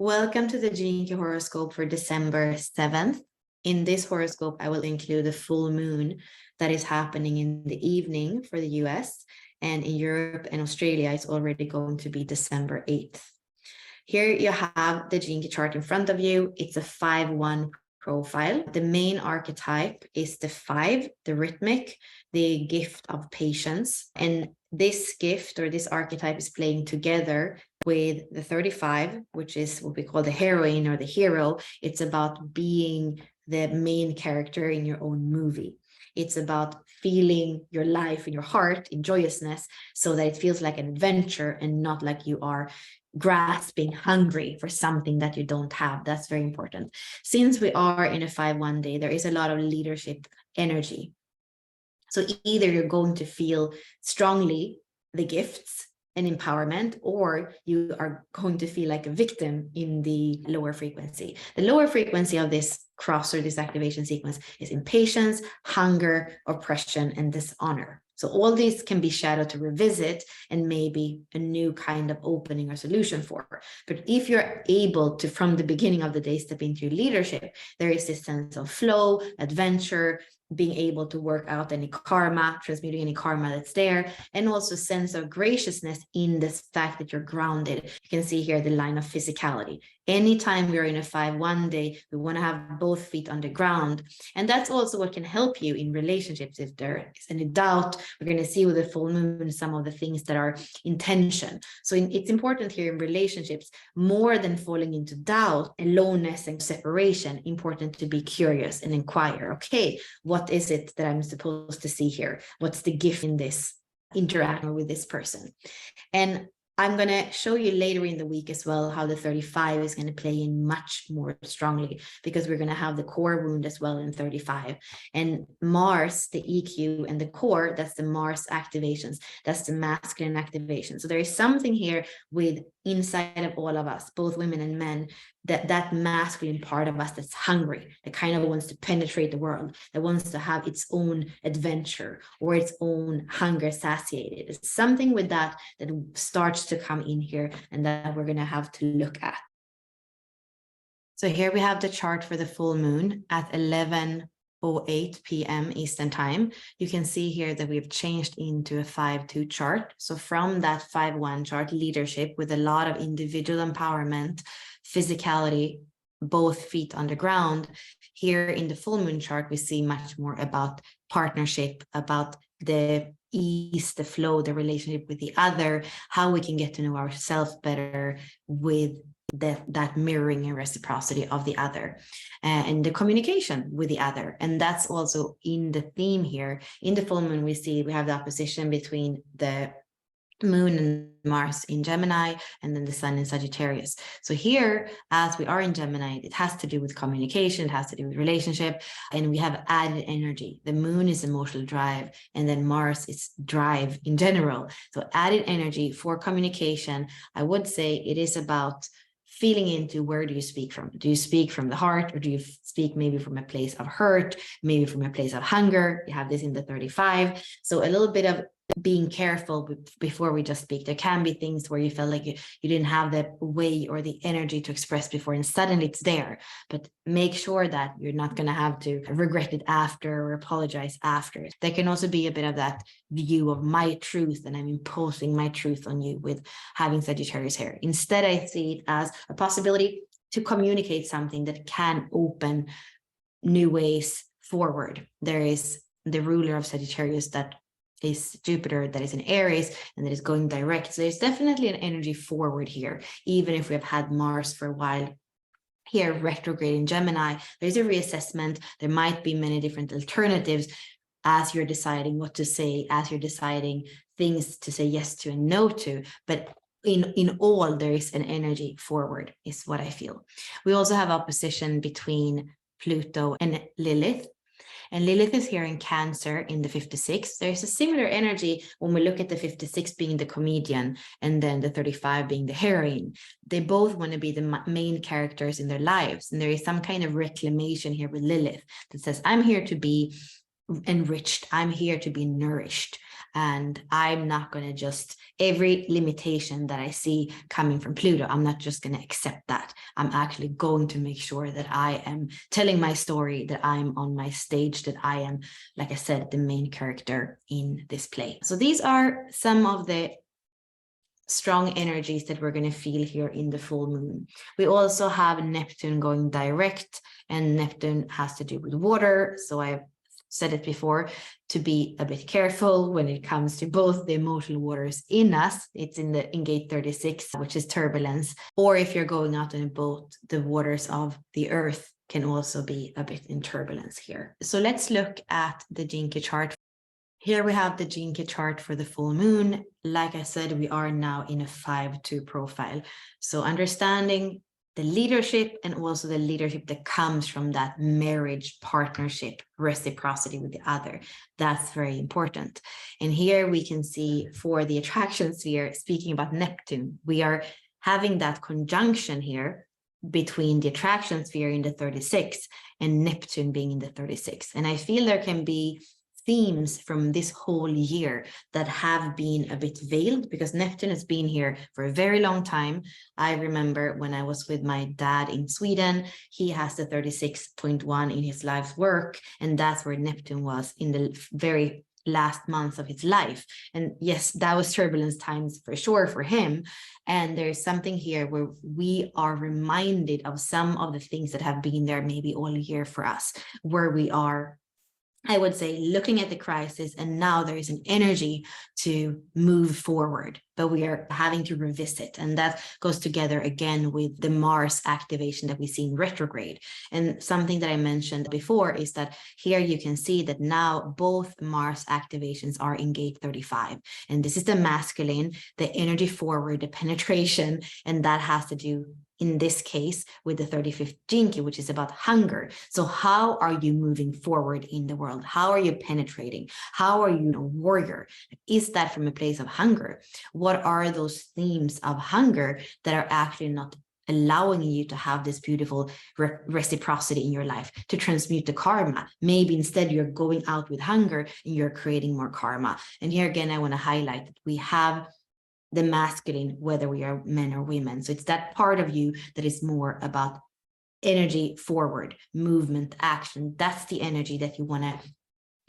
Welcome to the Jinky horoscope for December 7th. In this horoscope, I will include the full moon that is happening in the evening for the US, and in Europe and Australia, it's already going to be December 8th. Here you have the Jinky chart in front of you. It's a 5-1 profile. The main archetype is the 5, the rhythmic, the gift of patience. And this gift or this archetype is playing together with the 35, which is what we call the heroine or the hero. It's about being the main character in your own movie. It's about feeling your life in your heart in joyousness so that it feels like an adventure and not like you are grasping, hungry for something that you don't have. That's very important. Since we are in a 5-1 day, there is a lot of leadership energy. So either you're going to feel strongly the gifts and empowerment, or you are going to feel like a victim in the lower frequency. The lower frequency of this cross or this activation sequence is impatience, hunger, oppression, and dishonor. So all these can be shadowed to revisit and maybe a new kind of opening or solution for. But if you're able to, from the beginning of the day, step into leadership, there is this sense of flow, adventure, being able to work out any karma, transmuting any karma that's there, and also sense of graciousness in this fact that you're grounded. You can see here the line of physicality. Anytime we're in a 5-1 day, we want to have both feet on the ground. And that's also what can help you in relationships. If there is any doubt, we're going to see with the full moon some of the things that are in tension. So it's important here in relationships, more than falling into doubt, aloneness, and separation, important to be curious and inquire. Okay, what is it that I'm supposed to see here? What's the gift in this interaction with this person? And I'm going to show you later in the week as well how the 35 is going to play in much more strongly, because we're going to have the core wound as well in 35. And Mars, the EQ, and the core, that's the Mars activations. That's the masculine activation. So there is something here with inside of all of us, both women and men, that masculine part of us that's hungry, that kind of wants to penetrate the world, that wants to have its own adventure or its own hunger satiated. It's something with that starts to come in here, and that we're going to have to look at. So here we have the chart for the full moon at 11:08 p.m. Eastern time. You can see here that we've changed into a 5-2 chart. So from that 5-1 chart, leadership with a lot of individual empowerment, physicality, both feet on the ground. Here in the full moon chart, we see much more about partnership, about the ease, the flow, the relationship with the other, how we can get to know ourselves better with that mirroring and reciprocity of the other, and the communication with the other. And that's also in the theme here. In the full moon, we have the opposition between the moon and Mars in Gemini, and then the sun in Sagittarius. So here, as we are in Gemini, it has to do with communication, it has to do with relationship, and we have added energy. The moon is emotional drive, and then Mars is drive in general. So added energy for communication. I would say it is about feeling into, where do you speak from? Do you speak from the heart, or do you speak maybe from a place of hurt, maybe from a place of hunger? You have this in the 35. So a little bit of being careful before we just speak. There can be things where you felt like you didn't have the way or the energy to express before, and suddenly it's there. But make sure that you're not going to have to regret it after or apologize after. There can also be a bit of that view of my truth, and I'm imposing my truth on you with having Sagittarius here. Instead, I see it as a possibility to communicate something that can open new ways forward. There is the ruler of Sagittarius that is Jupiter, that is in Aries, and that is going direct. So there's definitely an energy forward here, even if we have had Mars for a while here retrograde in Gemini. There's a reassessment. There might be many different alternatives as you're deciding what to say, as you're deciding things to say yes to and no to. But in all, there is an energy forward, is what I feel. We also have opposition between Pluto and Lilith. And Lilith is here in Cancer in the 56. There's a similar energy when we look at the 56 being the comedian and then the 35 being the heroine. They both want to be the main characters in their lives. And there is some kind of reclamation here with Lilith that says, I'm here to be enriched. I'm here to be nourished. And I'm not going to just, every limitation that I see coming from Pluto, I'm not just going to accept that. I'm actually going to make sure that I am telling my story, that I'm on my stage, that I am, like I said, the main character in this play. So these are some of the strong energies that we're going to feel here in the full moon. We also have Neptune going direct, and Neptune has to do with water. So I've said it before, to be a bit careful when it comes to both the emotional waters in us. It's in gate 36, which is turbulence, or if you're going out on a boat, the waters of the earth can also be a bit in turbulence here. So let's look at the Jinky chart. Here we have the Jinky chart for the full moon. Like I said, we are now in a 5-2 profile. So understanding the leadership, and also the leadership that comes from that marriage, partnership, reciprocity with the other. That's very important. And here we can see for the attraction sphere, speaking about Neptune, we are having that conjunction here between the attraction sphere in the 36 and Neptune being in the 36. And I feel there can be themes from this whole year that have been a bit veiled, because Neptune has been here for a very long time. I remember when I was with my dad in Sweden, he has the 36.1 in his life's work, and that's where Neptune was in the very last months of his life. And yes, that was turbulence times for sure for him. And there's something here where we are reminded of some of the things that have been there maybe all year for us, where we are, I would say, looking at the crisis, and now there is an energy to move forward, but we are having to revisit. And that goes together again with the Mars activation that we see in retrograde. And something that I mentioned before is that here you can see that now both Mars activations are in gate 35. And this is the masculine, the energy forward, the penetration, and that has to do, in this case, with the 35th Jinky, which is about hunger. So how are you moving forward in the world? How are you penetrating? How are you a warrior? Is that from a place of hunger? What are those themes of hunger that are actually not allowing you to have this beautiful reciprocity in your life, to transmute the karma? Maybe instead you're going out with hunger and you're creating more karma. And here again, I want to highlight that we have the masculine, whether we are men or women. So it's that part of you that is more about energy forward, movement, action. That's the energy that you want to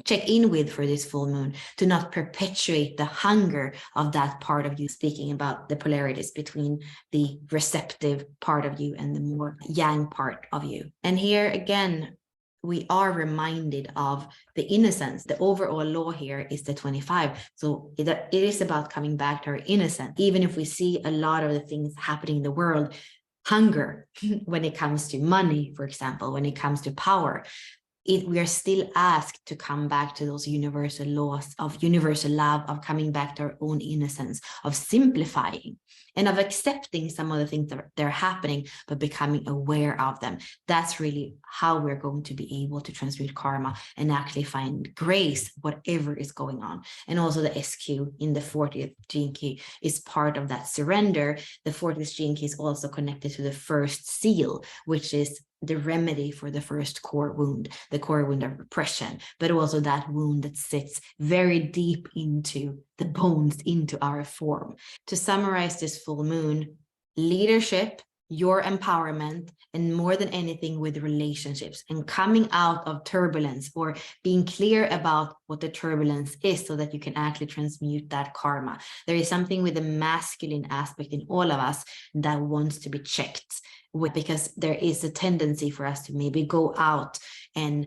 check in with for this full moon, to not perpetuate the hunger of that part of you, speaking about the polarities between the receptive part of you and the more yang part of you. And here again, we are reminded of the innocence. The overall law here is the 25. So it is about coming back to our innocence. Even if we see a lot of the things happening in the world, hunger, when it comes to money, for example, when it comes to power, we are still asked to come back to those universal laws of universal love, of coming back to our own innocence, of simplifying and of accepting some of the things that are happening, but becoming aware of them. That's really how we're going to be able to transmute karma and actually find grace, whatever is going on. And also the SQ in the 40th Jinky is part of that surrender. The 40th Jinky is also connected to the first seal, which is the remedy for the first core wound, the core wound of repression, but also that wound that sits very deep into the bones, into our form. To summarize this full moon, leadership, your empowerment, and more than anything with relationships, and coming out of turbulence, or being clear about what the turbulence is so that you can actually transmute that karma. There is something with the masculine aspect in all of us that wants to be checked, because there is a tendency for us to maybe go out and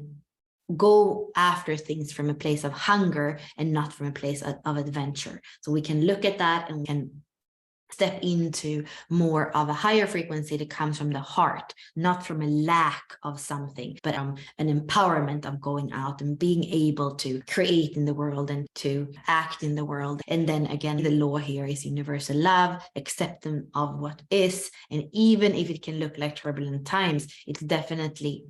go after things from a place of hunger and not from a place of adventure. So we can look at that and we can step into more of a higher frequency that comes from the heart, not from a lack of something, but an empowerment of going out and being able to create in the world and to act in the world. And then again, the law here is universal love, acceptance of what is. And even if it can look like turbulent times, it's definitely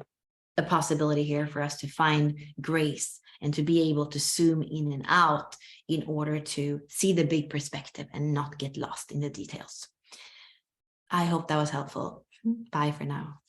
a possibility here for us to find grace and to be able to zoom in and out in order to see the big perspective and not get lost in the details. I hope that was helpful. Bye for now.